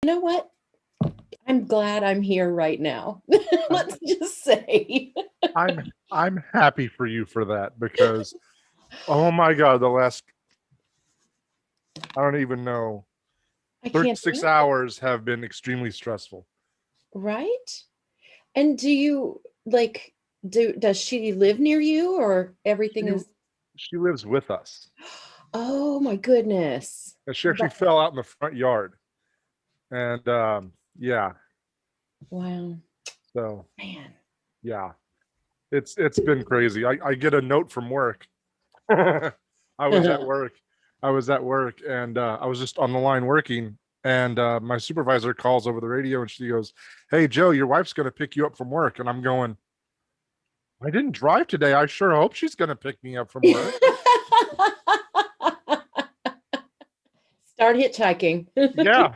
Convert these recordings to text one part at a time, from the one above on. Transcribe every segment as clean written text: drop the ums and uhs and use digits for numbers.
You know what? I'm glad I'm here right now. I'm Let's just say. I'm happy for you for that because oh my god, the last I don't even know I can't 36 believe it. hours have been extremely stressful. Right? And do you like does she live near you or everything She is she lives with us. Oh my goodness. And she actually But fell out in the front yard. And yeah, wow, so man. yeah. It's been crazy. I get a note from work. I was at work. I was at work and I was just on the line working and my supervisor calls over the radio and she goes, "Hey Joe, your wife's going to pick you up from work." And I'm going, "I didn't drive today. I sure hope she's going to pick me up from work." Start hitchhiking. Yeah.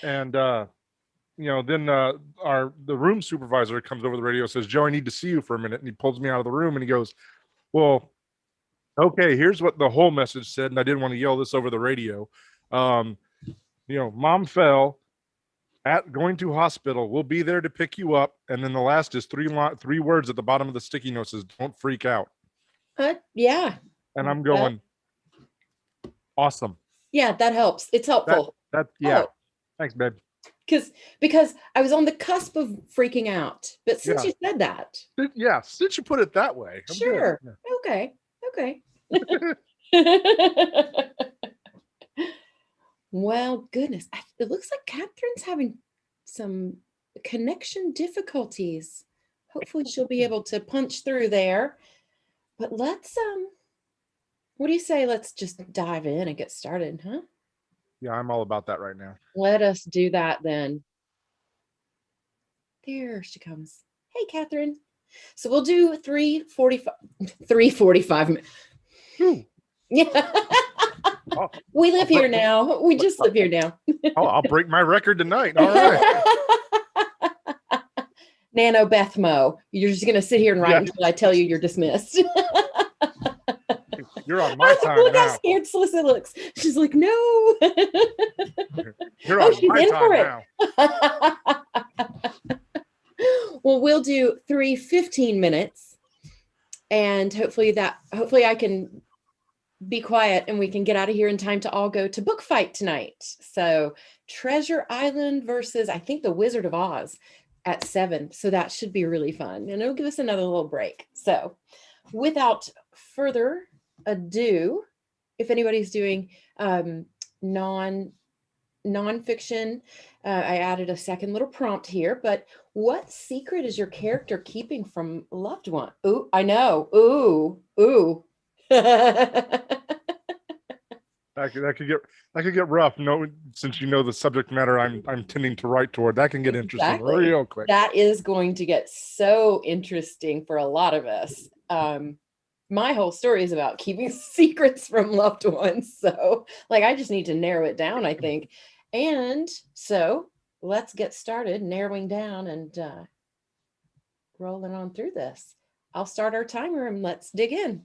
And then our the room supervisor comes over the radio and says, "Joe, I need to see you for a minute." And he pulls me out of the room and he goes, "Well, okay, here's what the whole message said." And I didn't want to yell this over the radio. Um, Mom fell at going to hospital. We'll be there to pick you up. And then the last is three words at the bottom of the sticky note says, "Don't freak out." Yeah. And I'm That, going, awesome. yeah, that helps. It's That helpful. that yeah. Oh, Thanks, babe. because I was on the cusp of freaking out. But since Yeah. you said that, Yeah. Since you put it that way, I'm good. sure. Okay. Okay. Yeah. Well, goodness. It looks like Catherine's having some connection difficulties. Hopefully she'll be able to punch through there. But let's what do you say? Let's just dive in and get started, huh? Yeah, I'm all about that right now. Let us do that then. There she comes. Hey, Catherine. So we'll do 3:45 3:45 minutes. Whew. Yeah. I'll, We I'll live break here now. We just live here now. I'll break my record tonight. All right. Nano Bethmo. You're just going to sit here and write Yeah, until I tell you you're dismissed. you're on my time Look how now. scared Celissa looks. She's like, no. You're Oh, on she's my in time for it. now. Well, we'll do 3 15 minutes. And hopefully I can be quiet and we can get out of here in time to all go to book fight tonight. So Treasure Island versus I think the Wizard of Oz at 7. So that should be really fun. And it'll give us another little break. So without further ado, if anybody's doing nonfiction, I added a second little prompt here, but what secret is your character keeping from loved one? Ooh, I know. Ooh. That could get rough. No, since you know the subject matter I'm tending to write toward, that can get interesting Exactly. real quick. That is going to get so interesting for a lot of us. My whole story is about keeping secrets from loved ones. So, like, I just need to narrow it down, I think. And so let's get started narrowing down and rolling on through this. I'll start our timer and let's dig in.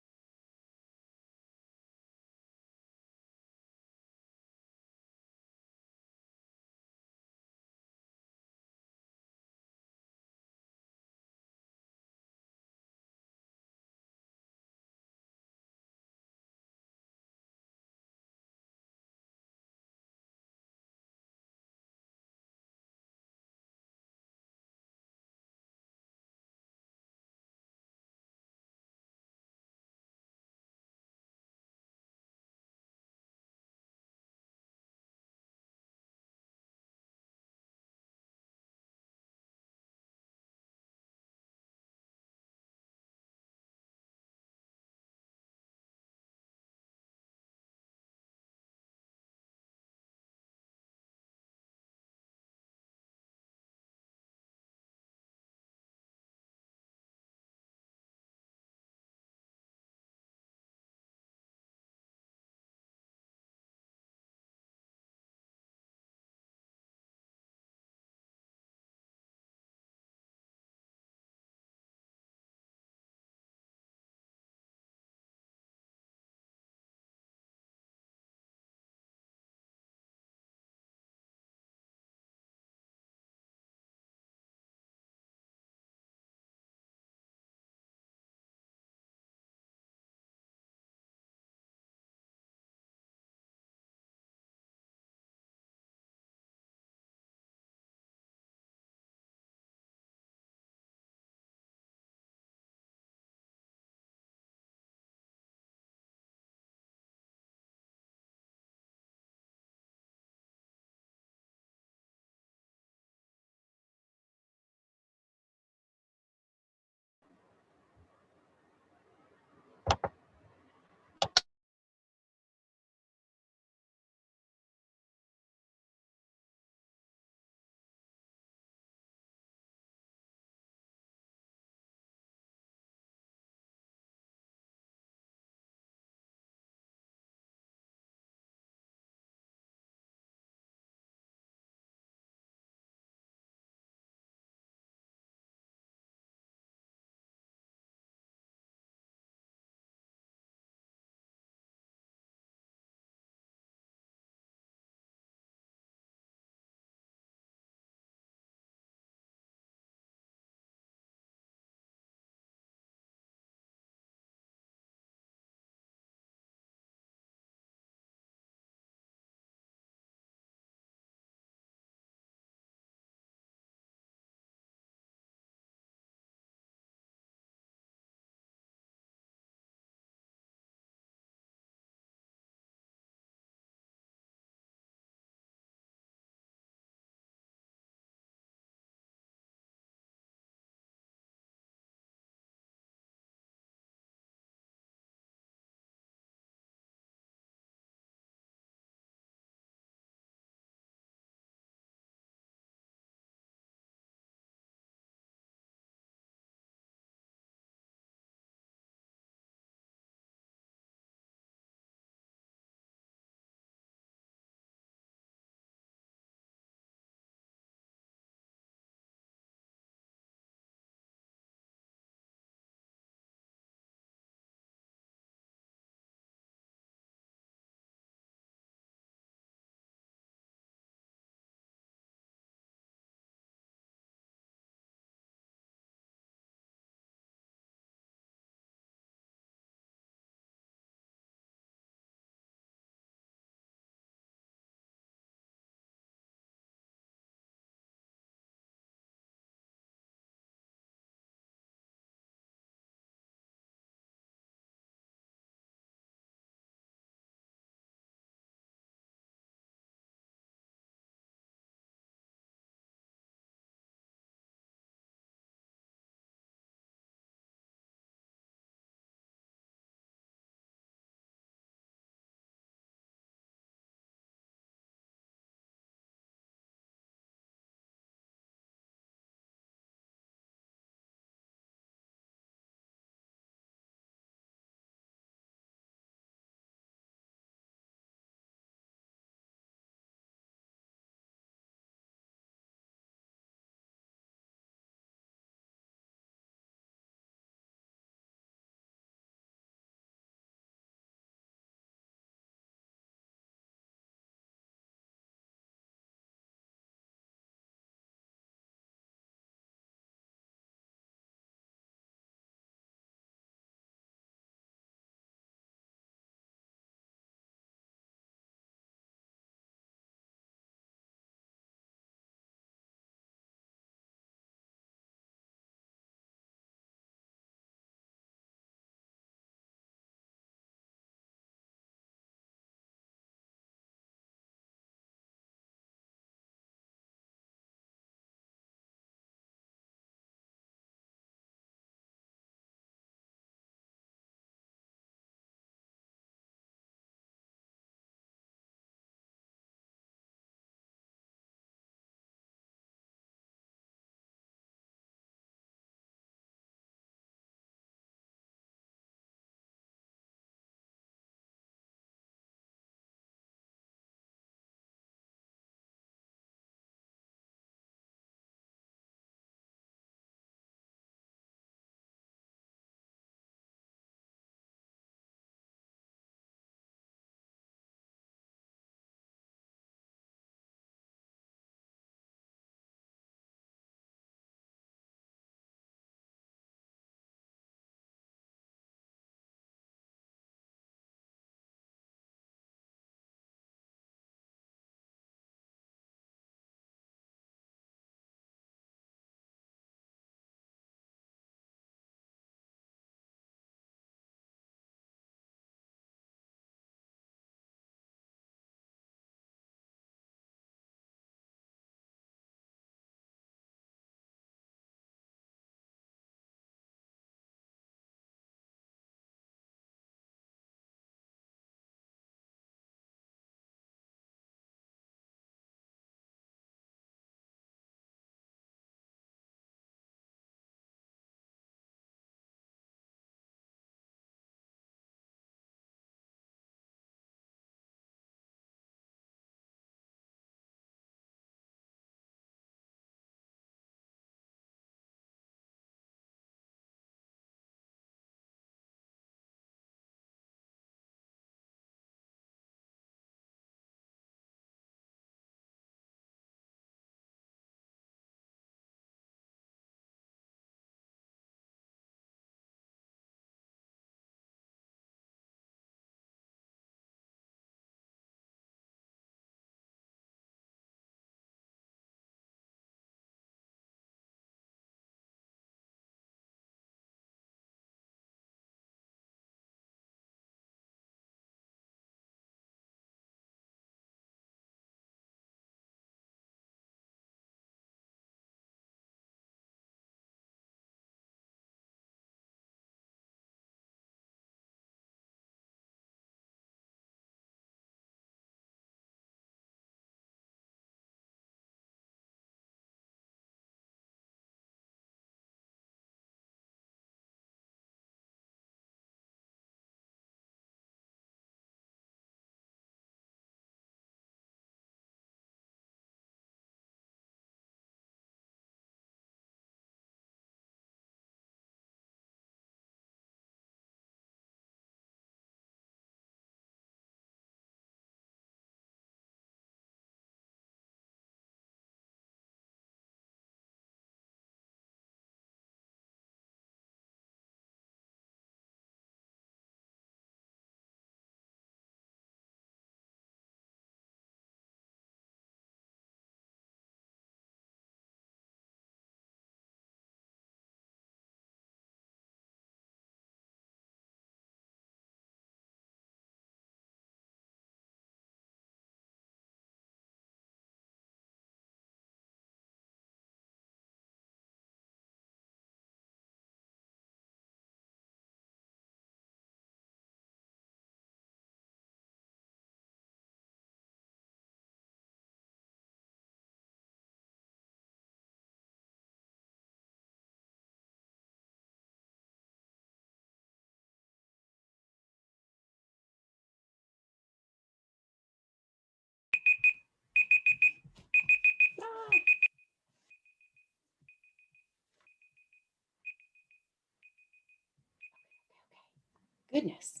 Goodness.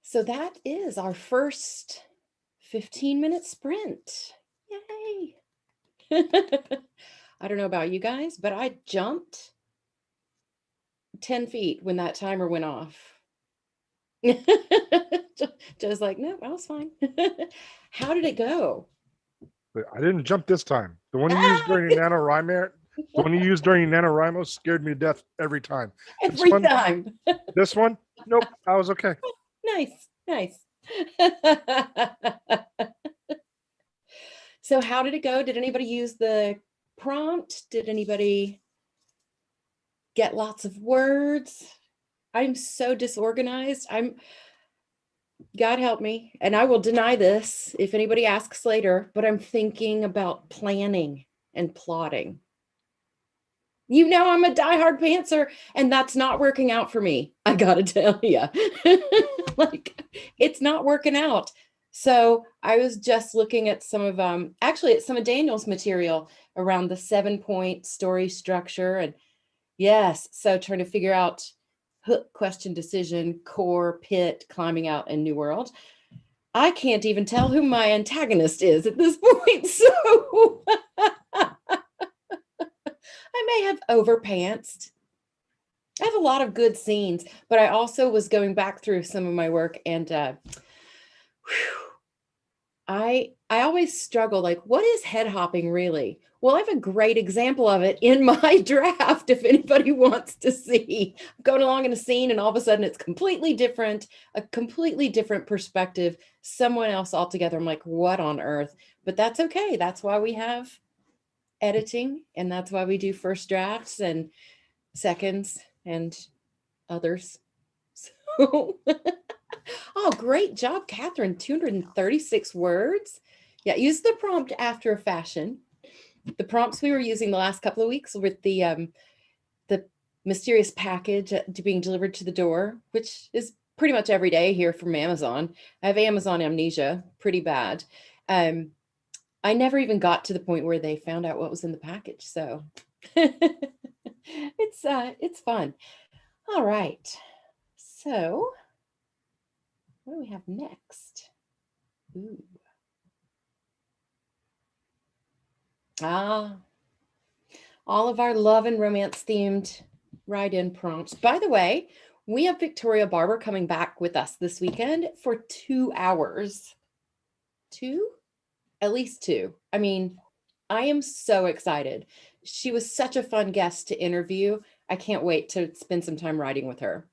So that is our first 15-minute sprint. Yay. I don't know about you guys, but I jumped 10 feet when that timer went off. Just like, no, I was fine. How did it go? But I didn't jump this time. The one you used Ah, during NaNoWriMo scared me to death every time. every time. This one, nope, I was okay. Nice, nice. So how did it go? Did anybody use the prompt? Did anybody get lots of words? I'm so disorganized. God help me, and I will deny this if anybody asks later, but I'm thinking about planning and plotting. You know, I'm a diehard pantser, and that's not working out for me. I gotta tell you, like, it's not working out. So I was just looking at some of actually at some of Daniel's material around the 7-point story structure, and yes, so trying to figure out hook, question, decision, core, pit, climbing out, and new world. I can't even tell who my antagonist is at this point. So I may have overpantsed. I have a lot of good scenes, but I also was going back through some of my work, and I always struggle, like, what is head hopping really? Well, I have a great example of it in my draft if anybody wants to see. I'm going along in a scene and all of a sudden it's completely different, a completely different perspective, someone else altogether. I'm like, what on earth? But that's okay. That's why we have editing, and that's why we do first drafts and seconds and others. So oh, great job, Catherine. 236 words. Yeah, use the prompt after a fashion. The prompts we were using the last couple of weeks with the mysterious package being delivered to the door, which is pretty much every day here from Amazon. I have Amazon amnesia, pretty bad. I never even got to the point where they found out what was in the package. So it's fun. All right. So what do we have next? Ooh. Ah, all of our love and romance themed write-in prompts. By the way, we have Victoria Barber coming back with us this weekend for 2 hours. 2? At least 2. I mean, I am so excited. She was such a fun guest to interview. I can't wait to spend some time writing with her.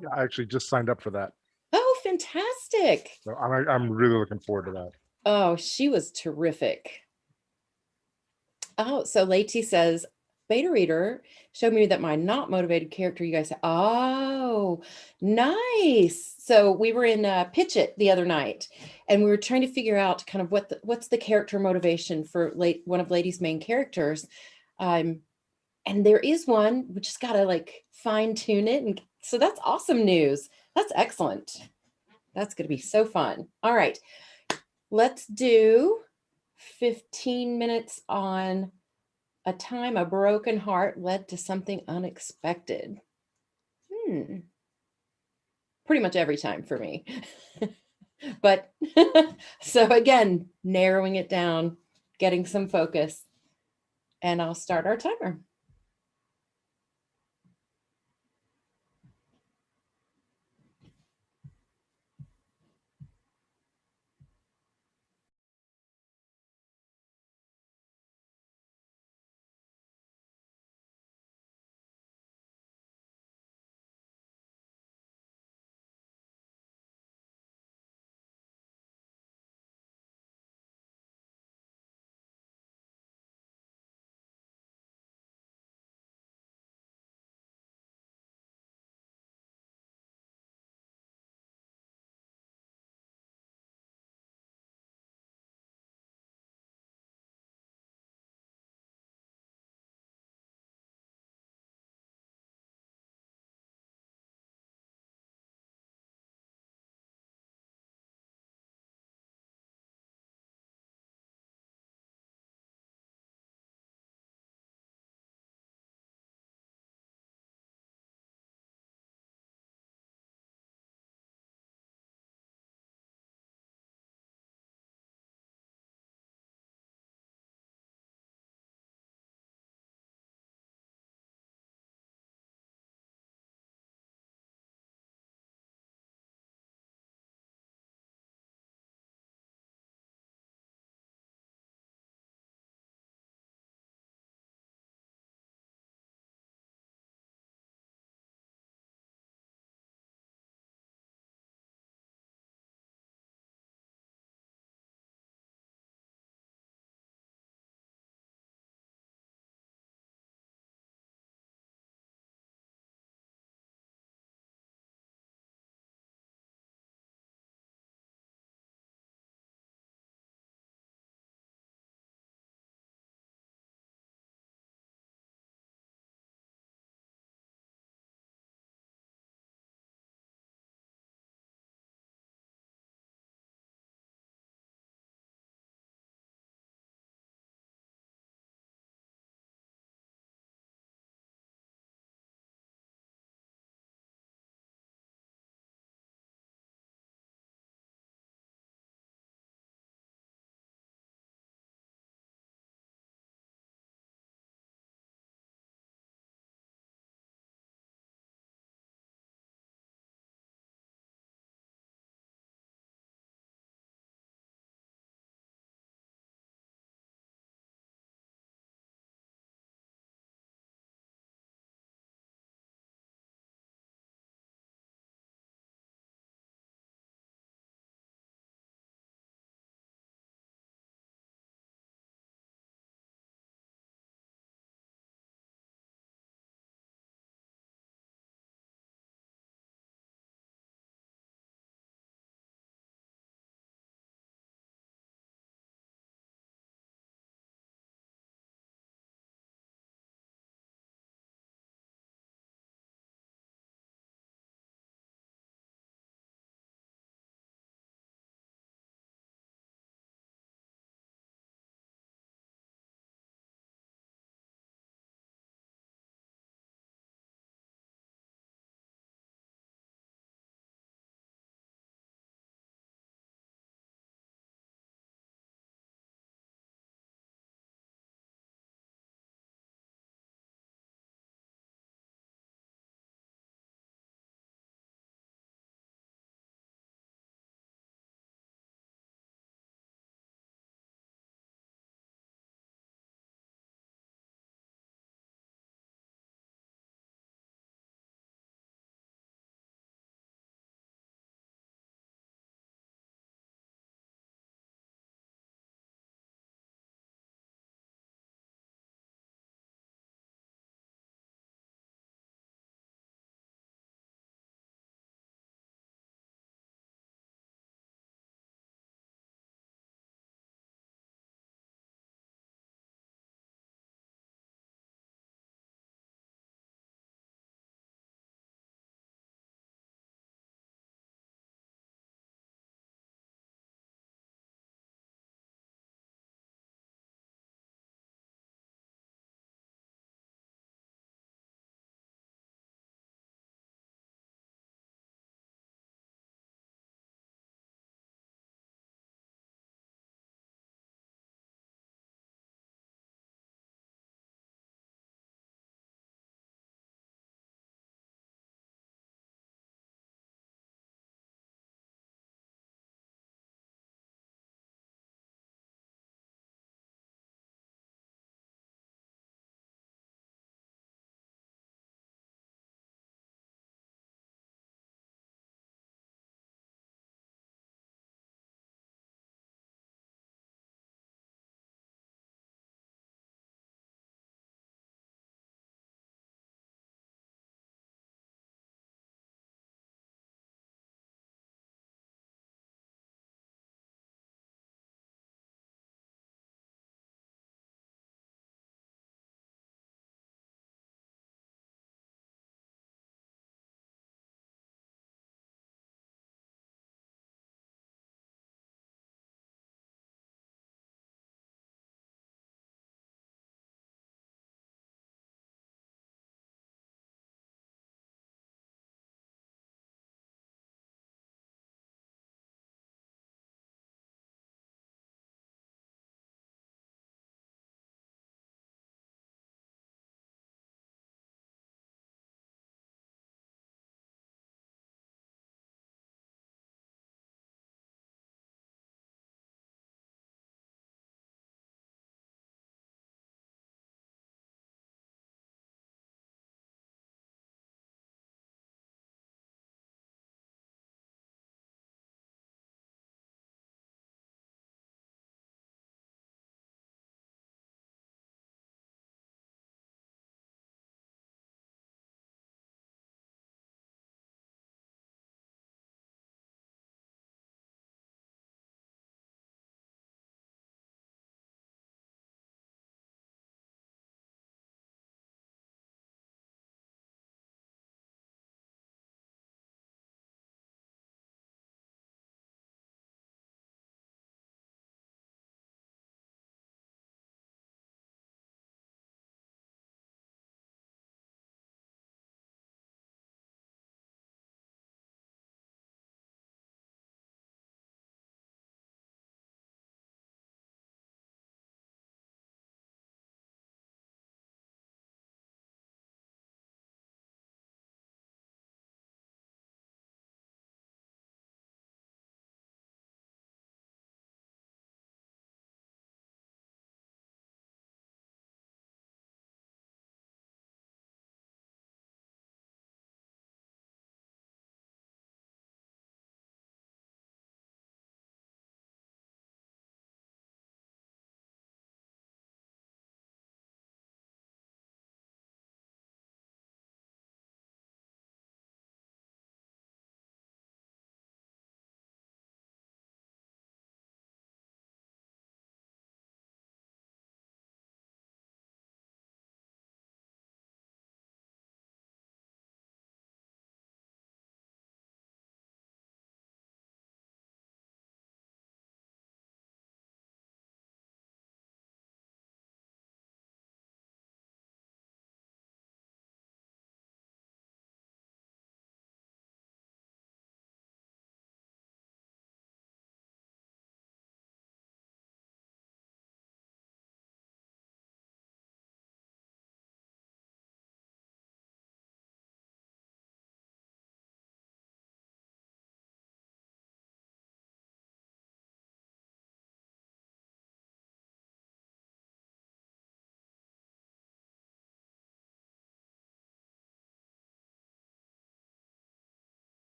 Yeah, I actually just signed up for that. Oh, fantastic. So I'm really looking forward to that. Oh, she was terrific. Oh, so Leti says, beta reader showed me that my not motivated character, you guys said, oh, nice. So we were in Pitch It the other night, and we were trying to figure out kind of what's the character motivation for one of Leti's main characters. And there is one, we just got to like fine tune it. And so that's awesome news. That's excellent. That's going to be so fun. All right, let's do 15 minutes on a time a broken heart led to something unexpected. Pretty much every time for me. But so again, narrowing it down, getting some focus, and I'll start our timer.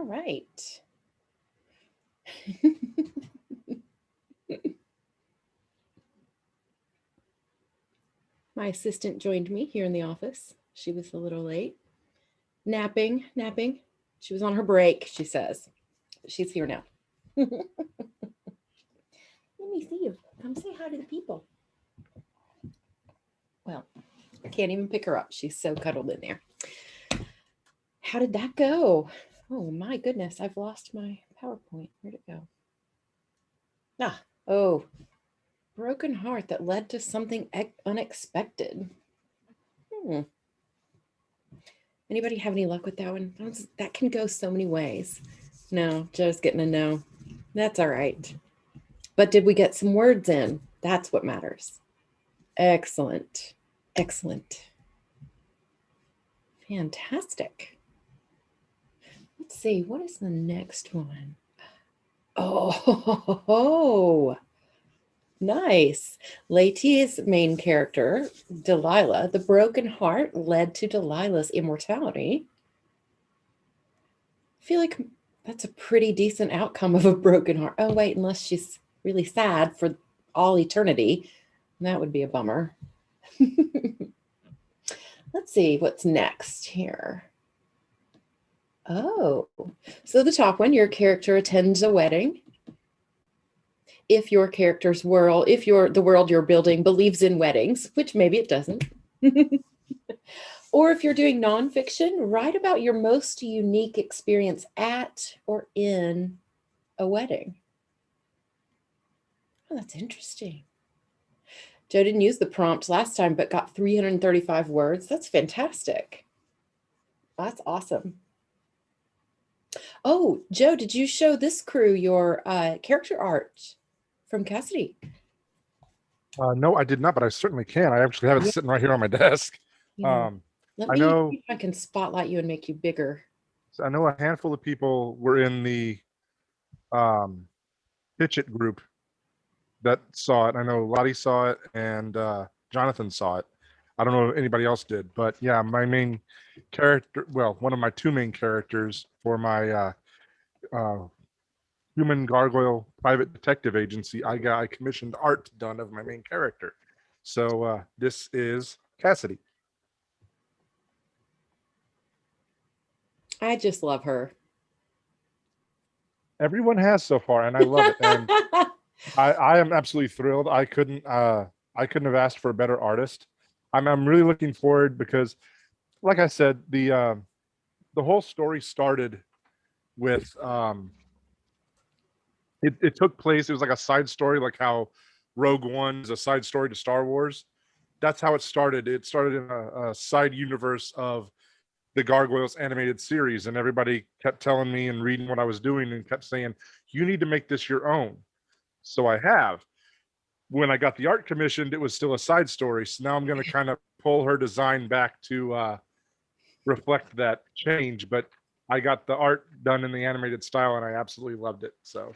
All right. My assistant joined me here in the office. She was a little late. Napping. She was on her break, she says. She's here now. Let me see you. Come say hi to the people. Well, I can't even pick her up. She's so cuddled in there. How did that go? Oh my goodness, I've lost my PowerPoint. Where'd it go? Oh, broken heart that led to something unexpected. Anybody have any luck with that one? That can go so many ways. No, Joe's getting a no. That's all right. But did we get some words in? That's what matters. Excellent. Fantastic. Let's see, what is the next one? Oh, nice. Letty's main character, Delilah, the broken heart led to Delilah's immortality. I feel like that's a pretty decent outcome of a broken heart. Oh, wait, unless she's really sad for all eternity. That would be a bummer. Let's see what's next here. Oh, so the top one, your character attends a wedding. If your character's world, the world you're building believes in weddings, which maybe it doesn't. Or if you're doing nonfiction, write about your most unique experience at or in a wedding. Oh, that's interesting. Joe didn't use the prompt last time, but got 335 words. That's fantastic. That's awesome. Oh, Joe, did you show this crew your character art from Cassidy? No, I did not, but I certainly can. I actually have it sitting right here on my desk. Let me see if I can spotlight you and make you bigger. So I know a handful of people were in the Pitch It group that saw it. I know Lottie saw it and Jonathan saw it. I don't know if anybody else did, but yeah, my main character, well, one of my two main characters for my human gargoyle private detective agency, I commissioned art done of my main character. So this is Cassidy. I just love her. Everyone has so far, and I love it. And I am absolutely thrilled. I couldn't have asked for a better artist. I'm really looking forward because, like I said, the whole story started with it took place. It was like a side story, like how Rogue One is a side story to Star Wars. That's how it started. It started in a side universe of the Gargoyles animated series, and everybody kept telling me and reading what I was doing and kept saying, you need to make this your own. So I have. When I got the art commissioned, it was still a side story. So now I'm going to kind of pull her design back to reflect that change. But I got the art done in the animated style, and I absolutely loved it. So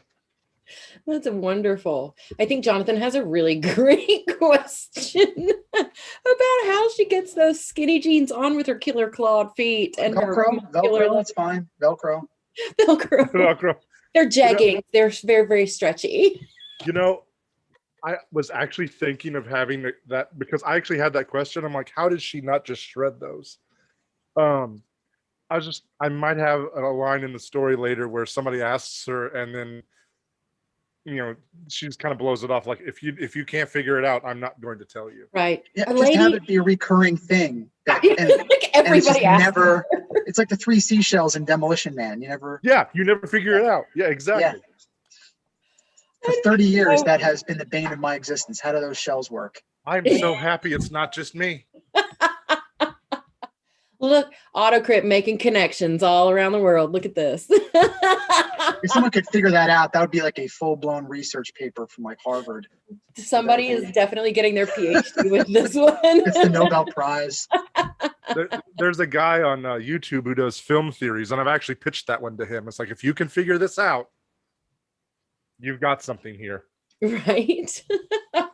that's wonderful. I think Jonathan has a really great question about how she gets those skinny jeans on with her killer clawed feet and Velcro, that's fine. Velcro. They're jeggings. They're very, very stretchy. I was actually thinking of having that because I actually had that question. I'm like, how did she not just shred those? I might have a line in the story later where somebody asks her and then, she just kind of blows it off. Like, if you can't figure it out, I'm not going to tell you. Right. Yeah, just have it be a recurring thing. Like everybody asks. It's like the 3 seashells in Demolition Man. You never figure it out. Yeah, exactly. Yeah. For 30 years, that has been the bane of my existence. How do those shells work? I'm so happy it's not just me. Look, AutoCrit making connections all around the world. Look at this. If someone could figure that out, that would be like a full-blown research paper from like Harvard. Somebody is definitely getting their PhD with this one. It's the Nobel Prize. There's a guy on YouTube who does film theories, and I've actually pitched that one to him. It's like, if you can figure this out, you've got something here. Right. No,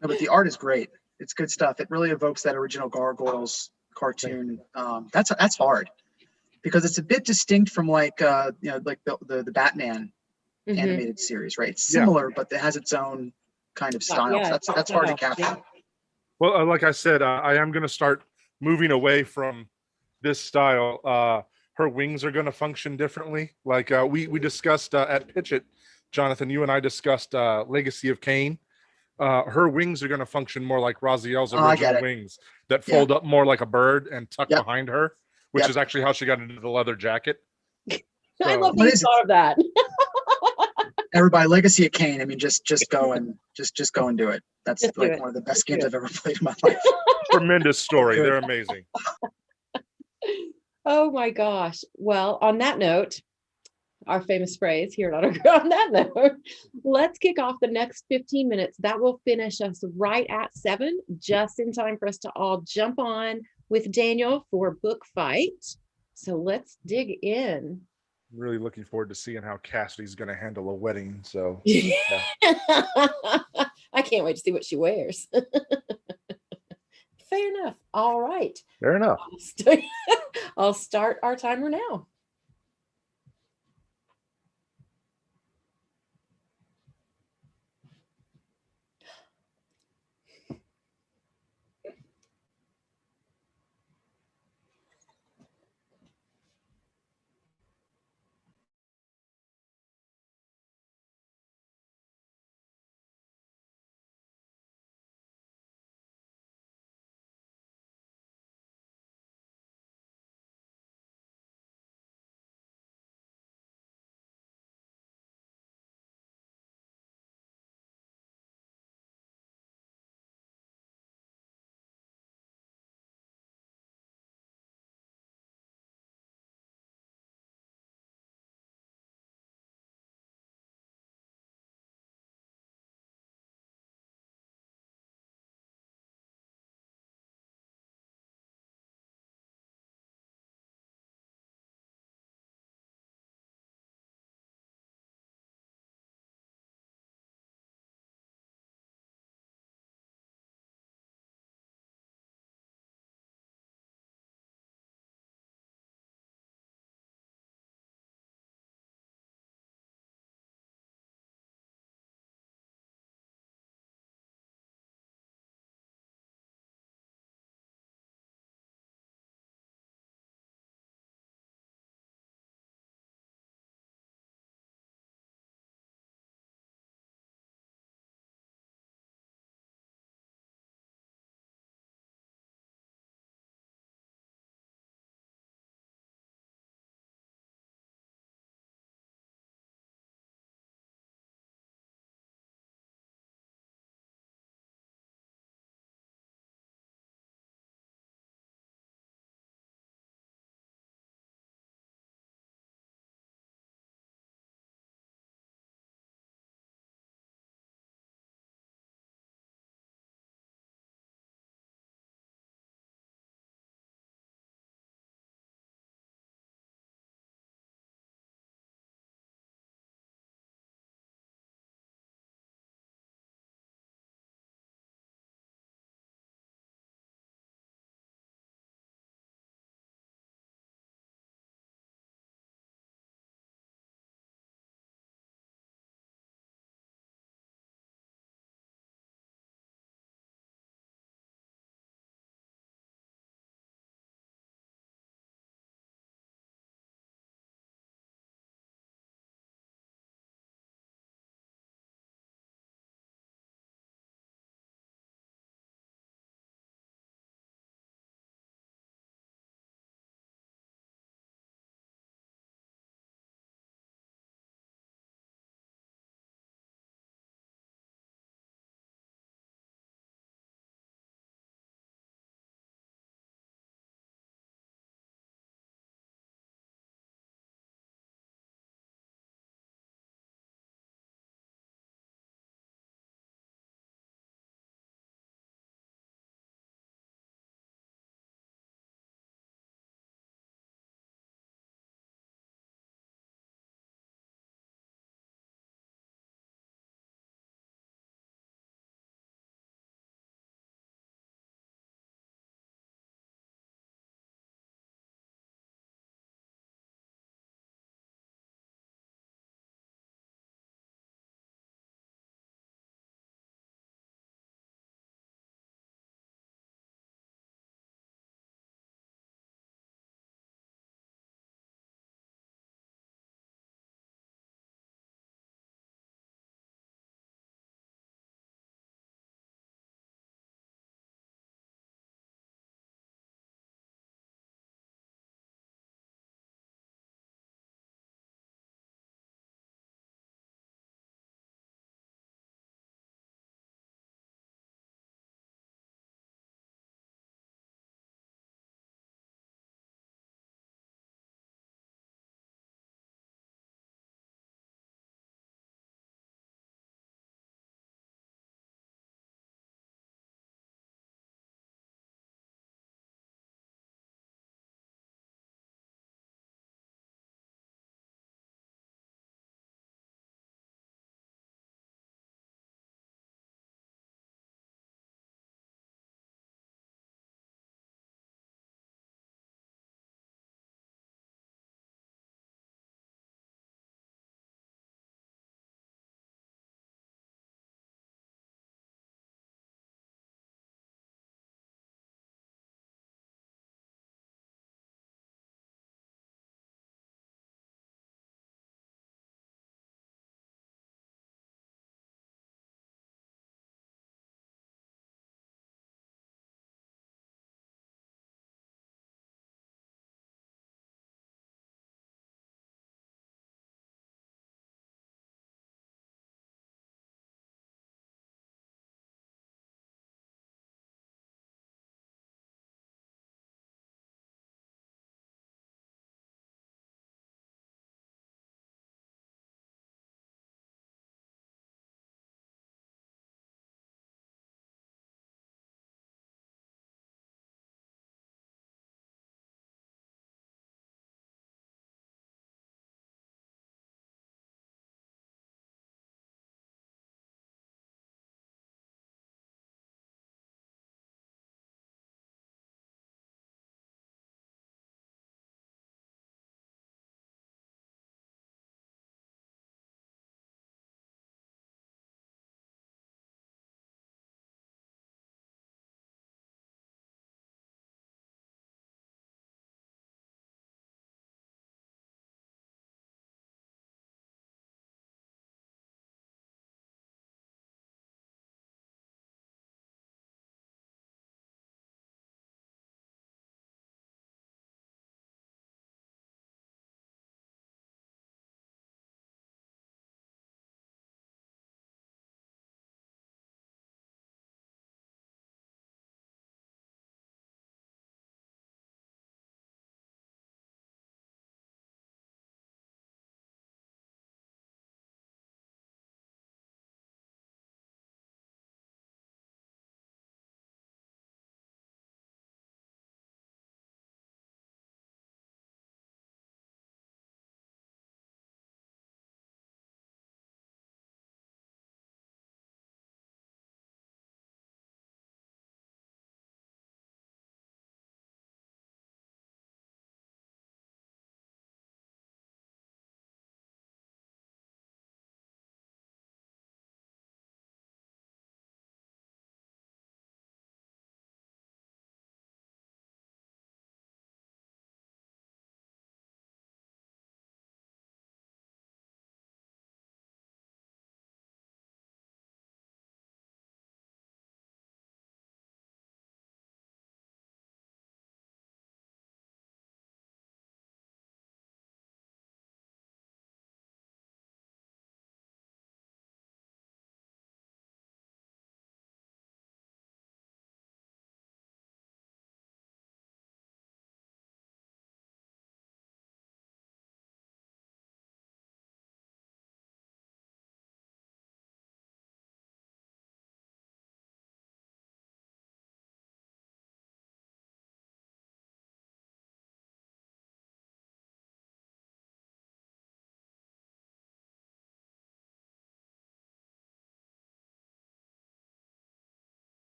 but the art is great. It's good stuff. It really evokes that original Gargoyles cartoon. That's hard. because it's a bit distinct from like like the Batman Mhm. animated series, right? It's Yeah. similar, but it has its own kind of style. Yeah, So that's hard to capture. Well, like I said, I am going to start moving away from this style. Her wings are going to function differently. Like we discussed at Pitch It, Jonathan, you and I discussed Legacy of Kain. Her wings are going to function more like Raziel's Oh, I get original it. wings that fold up more like a bird and tuck Yep. behind her, which Yep. is actually how she got into the leather jacket. I love What that you is it? thought of that. Everybody, Legacy of Kain. I mean, just go and just go and do it. That's Just do like it. one of the best Just do games it. I've ever played in my life. Tremendous story. Good. They're amazing. Oh my gosh. Well, on that note, our famous phrase here at AutoCrit, on that note, let's kick off the next 15 minutes. That will finish us right at 7, just in time for us to all jump on with Daniel for book fight. So let's dig in. I'm really looking forward to seeing how Cassidy's going to handle a wedding. So I can't wait to see what she wears. Fair enough. All right. fair enough. I'll start our timer now.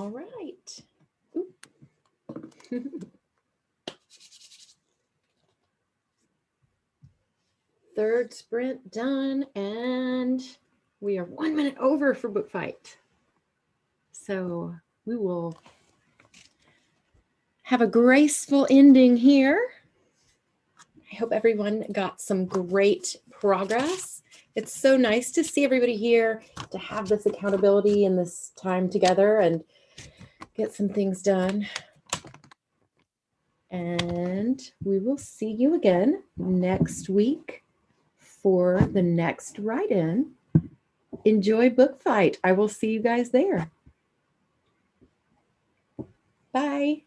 All right. Third sprint done, and we are 1 minute over for book fight. So we will have a graceful ending here. I hope everyone got some great progress. It's so nice to see everybody here, to have this accountability and this time together and get some things done. And we will see you again next week for the next write-in. Enjoy book fight. I will see you guys there. Bye.